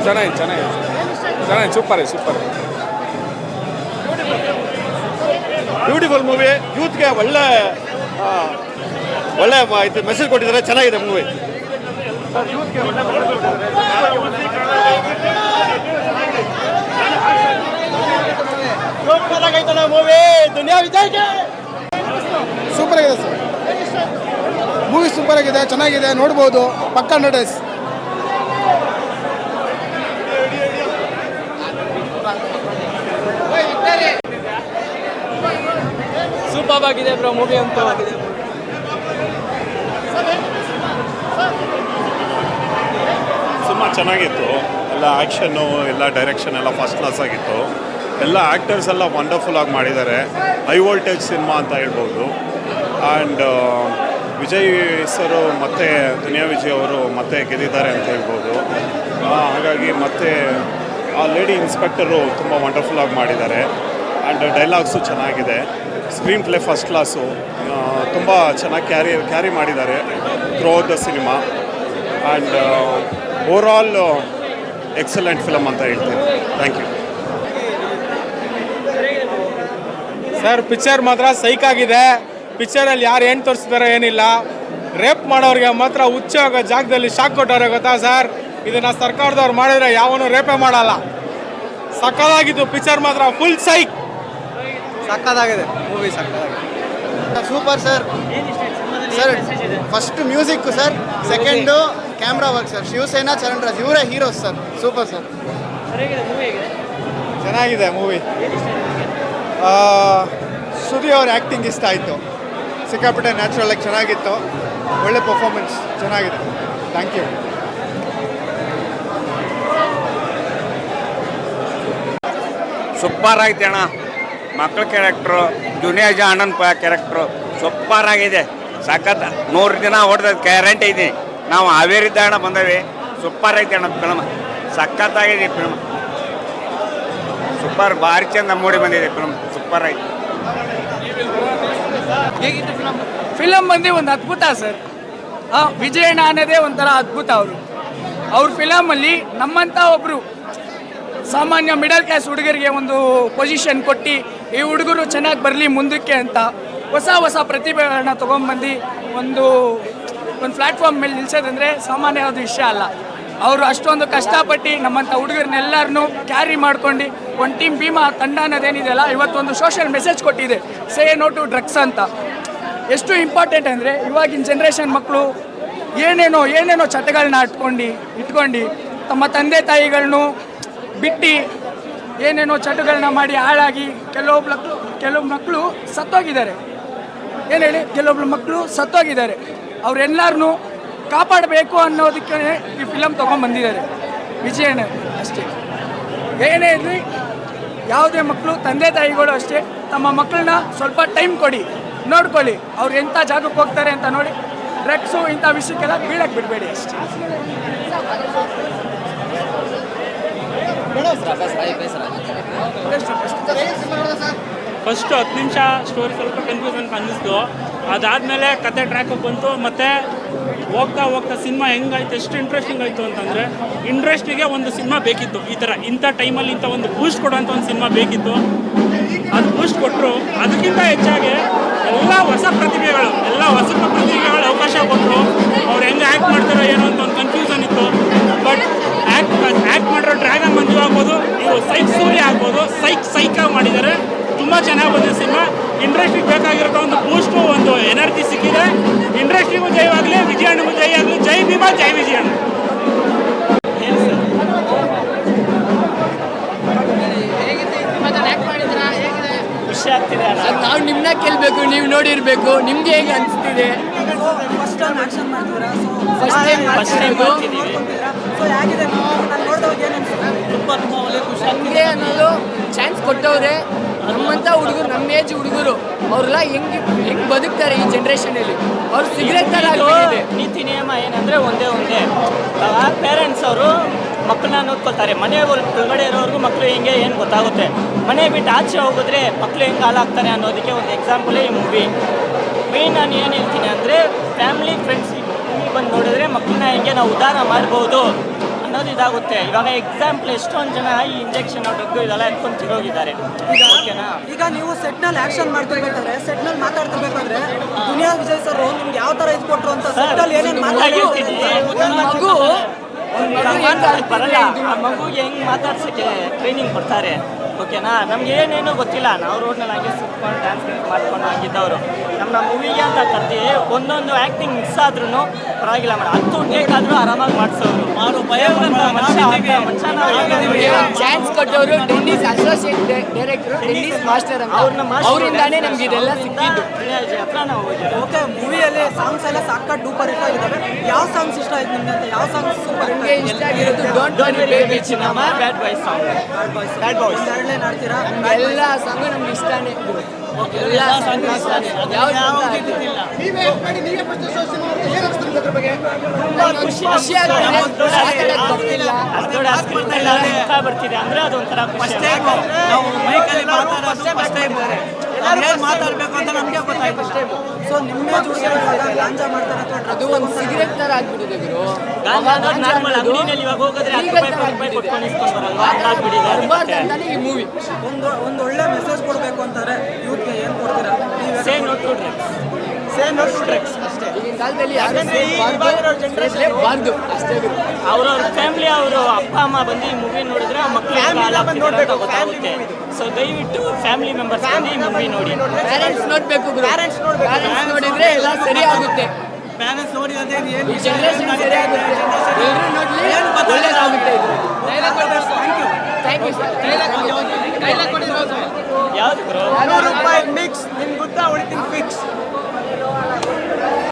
ಚೆನ್ನಾಗಿ super. Beautiful movie. ಯೂತ್ಗೆ ಒಳ್ಳೆ ಇದು ಮೆಸೇಜ್ ಕೊಟ್ಟಿದ್ದಾರೆ. ಚೆನ್ನಾಗಿದೆ ಮೂವಿ. ಮೂವಿ ದುನಿಯಾ ವಿಜಯ್ಗೆ ಸೂಪರ್ ಆಗಿದೆ ಸರ್. ಮೂವಿ ಸೂಪರ್ ಆಗಿದೆ, ಚೆನ್ನಾಗಿದೆ, ನೋಡ್ಬೋದು. ಪಕ್ಕ 100 ಡೇಸ್. ಸೂಪರ್ ಆಗಿದೆ ಬ್ರೋ ಮೂವಿ ಅಂತೂ. ತುಂಬ ಚೆನ್ನಾಗಿತ್ತು. ಎಲ್ಲ ಆ್ಯಕ್ಷನ್ನು, ಎಲ್ಲ ಡೈರೆಕ್ಷನ್ ಎಲ್ಲ ಫಸ್ಟ್ ಕ್ಲಾಸ್ ಆಗಿತ್ತು. ಎಲ್ಲ ಆ್ಯಕ್ಟರ್ಸ್ ಎಲ್ಲ ವಂಡರ್ಫುಲ್ ಆಗಿ ಮಾಡಿದ್ದಾರೆ. ಹೈ ವೋಲ್ಟೇಜ್ ಸಿನಿಮಾ ಅಂತ ಹೇಳ್ಬೋದು. ಆ್ಯಂಡ್ ವಿಜಯ್ ಸರು ಮತ್ತು ದುನಿಯಾ ವಿಜಯ್ ಅವರು ಮತ್ತೆ ಗೆದ್ದಿದ್ದಾರೆ ಅಂತ ಹೇಳ್ಬೋದು. ಹಾಗಾಗಿ ಮತ್ತೆ ಆ ಲೇಡಿ ಇನ್ಸ್ಪೆಕ್ಟರು ತುಂಬ ವಂಡರ್ಫುಲ್ ಆಗಿ ಮಾಡಿದ್ದಾರೆ. ಆ್ಯಂಡ್ ಡೈಲಾಗ್ಸು ಚೆನ್ನಾಗಿದೆ. Screen play first class. ತುಂಬ ಚೆನ್ನಾಗಿ ಕ್ಯಾರಿ ಮಾಡಿದ್ದಾರೆ throughout the cinema. And overall excellent film ಅಂತ ಹೇಳ್ತೀನಿ. Thank you sir. ಪಿಕ್ಚರ್ ಮಾತ್ರ ಸೈಕ್ ಆಗಿದೆ. ಪಿಕ್ಚರಲ್ಲಿ ಯಾರು ಏನು ತೋರಿಸ್ತಾರೋ ಏನಿಲ್ಲ. ರೇಪ್ ಮಾಡೋರಿಗೆ ಮಾತ್ರ ಹುಚ್ಚ ಜಾಗದಲ್ಲಿ ಶಾಕ್ ಕೊಟ್ಟವ್ರೆ ಗೊತ್ತಾ ಸರ್. ಇದನ್ನು ಸರ್ಕಾರದವ್ರು ಮಾಡಿದ್ರೆ ಯಾವನು ರೇಪೇ ಮಾಡಲ್ಲ. ಸಕ್ಕದಾಗಿತ್ತು ಪಿಕ್ಚರ್ ಮಾತ್ರ. Full psych. ಸಕ್ಕದಾಗಿದೆ ಮೂವಿ, ಸಕ್ಕದಾಗಿದೆ. Super sir. First music sir, second camera work sir. Shivasena, Charan Raj ಇವರೇ ಹೀರೋಸ್ ಸರ್. Super sir. ಚೆನ್ನಾಗಿದೆ ಮೂವಿ. ಸುದಿ ಅವ್ರ ಆ್ಯಕ್ಟಿಂಗ್ ಇಷ್ಟ ಆಯಿತು. ಸಿಕ್ಕಾಪಟ್ಟೆ ನ್ಯಾಚುರಲ್ ಆಗಿ ಚೆನ್ನಾಗಿತ್ತು. ಒಳ್ಳೆ ಪರ್ಫಾರ್ಮೆನ್ಸ್ ಚೆನ್ನಾಗಿದೆ. Thank you. ಸೂಪರ್ ಆಗಿದೆ ಅಣ್ಣ. ಮಕ್ಕಳ ಕ್ಯಾರೆಕ್ಟ್ರು, ದುನಿಯಾ ವಿಜಯ್ ಅಣ್ಣನ ಕ್ಯಾರೆಕ್ಟ್ರು ಸೂಪರ್ ಆಗಿದೆ. ಸಖತ್ 100 ದಿನ ಹೊಡೆದ ಗ್ಯಾರಂಟಿ ಇದೆ. ನಾವು ಹಾವೇರಿದ್ದ ಅಣ್ಣ ಬಂದವಿ. ಸೂಪರ್ ಐತೆ ಅಣ್ಣ ಫಿಲ್ಮ್. ಸಖತ್ತಾಗಿದೆ ಫಿಲ್ಮ್. ಸೂಪರ್, ಭಾರಿ ಚಂದ ಮೂಡಿ ಬಂದಿದೆ ಫಿಲ್ಮ್. ಸೂಪರ್ ಆಯ್ತು. ಹೇಗಿತ್ತು ಫಿಲಮ್ ಬಂದು ಒಂದು ಅದ್ಭುತ ಸರ್. ವಿಜಯಣ್ಣ ಅನ್ನೋದೇ ಒಂಥರ ಅದ್ಭುತ. ಅವ್ರ ಫಿಲಮಲ್ಲಿ ನಮ್ಮಂಥ ಒಬ್ಬರು ಸಾಮಾನ್ಯ ಮಿಡಲ್ ಕ್ಲಾಸ್ ಹುಡುಗರಿಗೆ ಒಂದು ಪೊಸಿಷನ್ ಕೊಟ್ಟು ಈ ಹುಡುಗರು ಚೆನ್ನಾಗಿ ಬರಲಿ ಮುಂದಕ್ಕೆ ಅಂತ ಹೊಸ ಪ್ರತಿಭೆಗಳನ್ನ ತೊಗೊಂಬಂದು ಒಂದು ಪ್ಲ್ಯಾಟ್ಫಾರ್ಮ್ ಮೇಲೆ ನಿಲ್ಸೋದಂದರೆ ಸಾಮಾನ್ಯವಾದ ವಿಷಯ ಅಲ್ಲ. ಅವರು ಅಷ್ಟೊಂದು ಕಷ್ಟಪಟ್ಟು ನಮ್ಮಂಥ ಹುಡುಗರನ್ನೆಲ್ಲರನ್ನೂ ಕ್ಯಾರಿ ಮಾಡ್ಕೊಂಡು ಒಂದು ಟೀಮ್ ಭೀಮಾ ತಂಡ ಅನ್ನೋದೇನಿದೆಯಲ್ಲ ಇವತ್ತೊಂದು ಸೋಷಿಯಲ್ ಮೆಸೇಜ್ ಕೊಟ್ಟಿದೆ. ಸೇ ನೋ ಟು ಡ್ರಗ್ಸ್ ಅಂತ. ಎಷ್ಟು ಇಂಪಾರ್ಟೆಂಟ್ ಅಂದರೆ ಇವಾಗಿನ ಜನ್ರೇಷನ್ ಮಕ್ಕಳು ಏನೇನೋ ಚಟಗಳನ್ನ ಇಟ್ಕೊಂಡು ತಮ್ಮ ತಂದೆ ತಾಯಿಗಳನ್ನೂ ಬಿಟ್ಟು ಏನೇನೋ ಚಟಗಳನ್ನ ಮಾಡಿ ಹಾಳಾಗಿ ಕೆಲವು ಮಕ್ಕಳು ಸತ್ತೋಗಿದ್ದಾರೆ. ಏನು ಹೇಳಿ, ಕೆಲವೊಬ್ರು ಮಕ್ಕಳು ಸತ್ತೋಗಿದ್ದಾರೆ. ಅವರೆಲ್ಲರನ್ನೂ ಕಾಪಾಡಬೇಕು ಅನ್ನೋದಕ್ಕೆ ಈ ಫಿಲಮ್ ತೊಗೊಂಡ್ಬಂದಿದ್ದಾರೆ ವಿಜಯಣ್ಣ ಅಷ್ಟೇ. ಏನೇ ಇರಲಿ, ಯಾವುದೇ ಮಕ್ಕಳು ತಂದೆ ತಾಯಿಗಳು ಅಷ್ಟೇ ತಮ್ಮ ಮಕ್ಕಳನ್ನ ಸ್ವಲ್ಪ ಟೈಮ್ ಕೊಡಿ, ನೋಡ್ಕೊಳ್ಳಿ. ಅವ್ರು ಎಂಥ ಜಾಗಕ್ಕೆ ಹೋಗ್ತಾರೆ ಅಂತ ನೋಡಿ. ಡ್ರಗ್ಸು ಇಂಥ ವಿಷಯಕ್ಕೆಲ್ಲ ಬೀಳಕ್ಕೆ ಬಿಡಬೇಡಿ ಅಷ್ಟೇ. ಫಸ್ಟು 10 ನಿಮಿಷ ಸ್ಟೋರಿ ಸ್ವಲ್ಪ ಕನ್ಫ್ಯೂಷನ್ ಅನ್ನಿಸ್ತು. ಅದಾದಮೇಲೆ ಕತೆ ಟ್ರ್ಯಾಕಿಗೆ ಬಂತು. ಮತ್ತು ಹೋಗ್ತಾ ಸಿನಿಮಾ ಹೆಂಗಾಯ್ತು, ಎಷ್ಟು ಇಂಟ್ರೆಸ್ಟಿಂಗ್ ಆಯಿತು ಅಂತಂದರೆ, ಇಂಟ್ರೆಸ್ಟಿಗೆ ಒಂದು ಸಿನಿಮಾ ಬೇಕಿತ್ತು. ಇಂಥ ಟೈಮಲ್ಲಿ ಇಂಥ ಒಂದು ಬೂಸ್ಟ್ ಕೊಡುವಂಥ ಒಂದು ಸಿನಿಮಾ ಬೇಕಿತ್ತು. ಅದು ಬೂಸ್ಟ್ ಕೊಟ್ಟರು. ಅದಕ್ಕಿಂತ ಹೆಚ್ಚಾಗಿ ಎಲ್ಲ ಹೊಸ ಪ್ರತಿಭೆಗಳು ಅವಕಾಶ ಕೊಟ್ಟರು. ಅವ್ರು ಹೆಂಗೆ ಆ್ಯಕ್ಟ್ ಮಾಡ್ತಾರೋ ಏನೋ ಅಂತ ಒಂದು ಕನ್ಫ್ಯೂಷನ್ ಇತ್ತು. ಬಟ್ ಆ್ಯಕ್ಟ್ ಮಾಡಿರೋ ಡ್ರ್ಯಾಗನ್ ಮಂಜು ಆಗ್ಬೋದು, ಇವರು ಸೈಕ್ ಸೂರ್ಯ ಆಗ್ಬೋದು, ಸೈಕಾಗಿ ಮಾಡಿದ್ದಾರೆ. ತುಂಬ ಚೆನ್ನಾಗಿ ಬಂದಿದೆ ಸಿನಿಮಾ. ಇಂಡಸ್ಟ್ರಿಗೆ ಬೇಕಾಗಿರೋ ಒಂದು ಬೂಸ್ಟು, ಒಂದು ಎನರ್ಜಿ ಸಿಕ್ಕಿದೆ. ಇಂಡಸ್ಟ್ರಿಗೂ ಜಯವಾಗಲಿ, ವಿಜಯಣ್ಣಗೂ ಜಯ ಆಗಲಿ. ಜೈ ಭೀಮಾ, ಜೈ ವಿಜಯಣ್ಣ. ಖುಷಿ ಆಗ್ತಿದೆ. ನಾವು ನಿಮ್ಮನ್ನ ಕೇಳಬೇಕು, ನೀವು ನೋಡಿರಬೇಕು, ನಿಮ್ಗೆ ಹೇಗೆ ಅನಿಸ್ತಿದೆ? ನಮಗೆ ಅನ್ನೋದು ಚಾನ್ಸ್ ಕೊಟ್ಟವ್ರೆ. ನಮ್ಮಂಥ ಹುಡುಗರು, ನಮ್ಮ ಏಜ್ ಹುಡುಗರು ಅವರೆಲ್ಲ ಹೆಂಗೆ ಬದುಕ್ತಾರೆ ಈ ಜನ್ರೇಷನಲ್ಲಿ. ಅವ್ರು ಸಿಗರೇಟ್ ಥರ ಆಗಿದೆ. ನೀತಿ ನಿಯಮ ಏನಂದರೆ ಒಂದೇ ಪೇರೆಂಟ್ಸ್ ಅವರು ಮಕ್ಕಳನ್ನ ನೋಡ್ಕೊಳ್ತಾರೆ. ಮನೆ ಒಳಗಡೆ ಇರೋರ್ಗೂ ಮಕ್ಕಳು ಹೆಂಗೆ ಏನು ಗೊತ್ತಾಗುತ್ತೆ. ಮನೆ ಬಿಟ್ಟು ಆಚೆ ಹೋಗಿದ್ರೆ ಮಕ್ಕಳು ಹೆಂಗೆ ಹಾಳಾಗ್ತಾರೆ ಅನ್ನೋದಕ್ಕೆ ಒಂದು ಎಕ್ಸಾಂಪಲೇ ಈ ಮೂವಿ. ಮೇಯ್ನ್ ನಾನು ಏನು ಹೇಳ್ತೀನಿ ಅಂದರೆ, ಫ್ಯಾಮಿಲಿ ಫ್ರೆಂಡ್ಸ್ ಬಂದು ನೋಡಿದ್ರೆ ಮಕ್ಕಳನ್ನ ಹೆಂಗೆ ನಾವು ಉದ್ಧಾರ ಮಾಡ್ಬೋದು ಅನ್ನೋದು ಇದಾಗುತ್ತೆ. ಇವಾಗ ಎಕ್ಸಾಂಪಲ್ ಎಷ್ಟೊಂದು ಜನ ಈ ಇಂಜೆಕ್ಷನ್ ಡ್ರಗ್ ಇದೆಲ್ಲ ಎತ್ಕೊಂಡು ತಿರೋಗಿದ್ದಾರೆ. ಓಕೆನಾ? ಈಗ ನೀವು ಸೆಟ್ನಲ್ಲಿ ಆಕ್ಷನ್ ಮಾಡ್ತಿರ್ಬೇಕಾದ್ರೆ ಸೆಟ್ನಲ್ಲಿ ಮಾತಾಡ್ತಿರ್ಬೇಕಾದ್ರೆ ದುನಿಯಾ ವಿಜಯ್ ಸರ್ ನಿಮ್ಗೆ ಯಾವ ತರ ಇದು ಕೊಟ್ರು ಅಂತ ಸೆಟ್ನಲ್ಲಿ ಏನೇನು ಮಾತಾಡ್ತಿರ್ತೀನಿ ಬರಲ್ಲ. ಆ ಮಗುಗೆ ಹೆಂಗ್ ಮಾತಾಡ್ಸಕ್ಕೆ ಟ್ರೈನಿಂಗ್ ಕೊಡ್ತಾರೆ. ಓಕೆನಾ? ನಮ್ಗೆ ಏನೇನೋ ಗೊತ್ತಿಲ್ಲ. ನಾವು ರೋಡ್ನಲ್ಲಿ ಹಾಗೆ ಸುತ್ಕೊಂಡು ಡ್ಯಾನ್ಸ್ ಮಾಡ್ಕೊಂಡು ಆಗಿದ್ದವರು. ನಮ್ಮ ಮೂವಿಗೆ ಅಂತ ಕರ್ತಿ ಒಂದೊಂದು ಆ್ಯಕ್ಟಿಂಗ್ ಮಿಸ್ ಆದ್ರೂ ಪರವಾಗಿಲ್ಲ ಮೇಡಮ್. 10 ಟೇಕ್ ಆದರೂ ಆರಾಮಾಗಿ ಮಾಡಿಸೋರು. ಚಾನ್ಸ್ ಕೊಟ್ಟವರು Dennis associate director Dennis master ಅಂತ ಅವರಿಂದಾನೇ ನಮ್ಗೆ ಇದೆಲ್ಲ ಸಿಕ್ಕಿದ್ದು. ಹತ್ರ ನಾವು ಹೋಗಿದ್ದೀವಿ. ಓಕೆ, ಮೂವಿಯಲ್ಲಿ ಸಾಂಗ್ಸ್ ಎಲ್ಲ ಸಾಕಾಗಿ ಡೂಪರ್ ಹಿಟ್ ಆಗಿದ್ದಾವೆ. ಯಾವ ಸಾಂಗ್ಸ್ ಇಷ್ಟ ಆಯ್ತು ನಿಮ್ಗೆ ಅಂತ? ಯಾವ ಸಾಂಗ್ಸ್ ಸೂಪರ್ ಹಿಟ್ ನಮಗೆ ಇಷ್ಟ ಆಗಿರೋದು don't worry baby Chinnamma, bad boys song. Bad boys ಎರಡನೇ ನಾಡ್ತೀರಾ? ಎಲ್ಲ ಸಾಂಗು ನಮ್ಗೆ ಇಷ್ಟನೇ. ಎಲ್ಲ ಸಾಂಗು ಇಷ್ಟನೇ. ಖುಷಿ ಬರ್ತಿದೆ ಅಂದ್ರೆ ಅದೊಂಥರ ಖುಷಿ. ನಾವು ಮೈಕಲ್ಲಿ ಮಾತಾಡಬೇಕು ಅಂತ ನಮಗೆ ಗೊತ್ತಾಯ್ತು. ಸೊ ನಿಮ್ಮ ಗಾಂಜಾ ಮಾಡ್ತಾರೆ ಅದು ಒಂದು ಸಿಗರೆಟ್ ತರ ಆಗ್ಬಿಟ್ಟಿದೆ ಗುರು. ನಾರ್ಮಲ್ ಅಂಗಡಿನಲ್ಲಿ ಇವಾಗ ಹೋಗಿದ್ರೆ 10 ರೂಪಾಯಿ ಕೊಟ್ಕೊಂಡು ಇಸ್ಕೊಂಡು ಬರಲ್ಲ ಆಗ್ಬಿಟ್ಟಿದೆ. ಅಂತಾನೆ ಈ ಮೂವಿ ಒಂದು ಒಳ್ಳೆ ಮೆಸೇಜ್ ಕೊಡಬೇಕು ಅಂತಾರೆ ಯೂತ್ಗೆ ಏನು ಕೊಡ್ತೀರಾ? Say no to drugs. Say no to drugs ಅಷ್ಟೇ. ಈಗಿನ ಕಾಲದಲ್ಲಿ ಬಾರ್ದು ಅಷ್ಟೇ. ಅವ್ರವ್ರ ಫ್ಯಾಮಿಲಿ ಅವರು ಅಪ್ಪ ಅಮ್ಮ ಬಂದು ಈ ಮೂವಿ ನೋಡಿದ್ರೆ ಮಕ್ಕಳು ಗೊತ್ತಾಗುತ್ತೆ. ಸೊ ದಯವಿಟ್ಟು ಫ್ಯಾಮಿಲಿ ಮೆಂಬರ್ಸ್ ಬಂದು ಈ ಮೂವಿ ನೋಡಿ. ಪ್ಯಾರೆಂಟ್ಸ್ ನೋಡ್ಬೇಕು ಗುರು. ಪ್ಯಾರೆಂಟ್ಸ್ ನೋಡಿದ್ರೆ ಎಲ್ಲ ಸರಿ ಆಗುತ್ತೆ. ಪ್ಯಾರೆಂಟ್ಸ್ ನೋಡಿ ಅದೇ ಏನು ಈ ಜನರೇಷನ್ ಸರಿ ಆಗುತ್ತೆ. ಎಲ್ಲರೂ ನೋಡ್ಲಿ ಒಳ್ಳೇದಾಗುತ್ತೆ ಇದು. Thank you sir. ಯಾವ್ದು ಮಿಕ್ಸ್ ನಿಮ್ಗೆ ಗೊತ್ತಾ? ಉಳಿತೀನಿ ಫಿಕ್ಸ್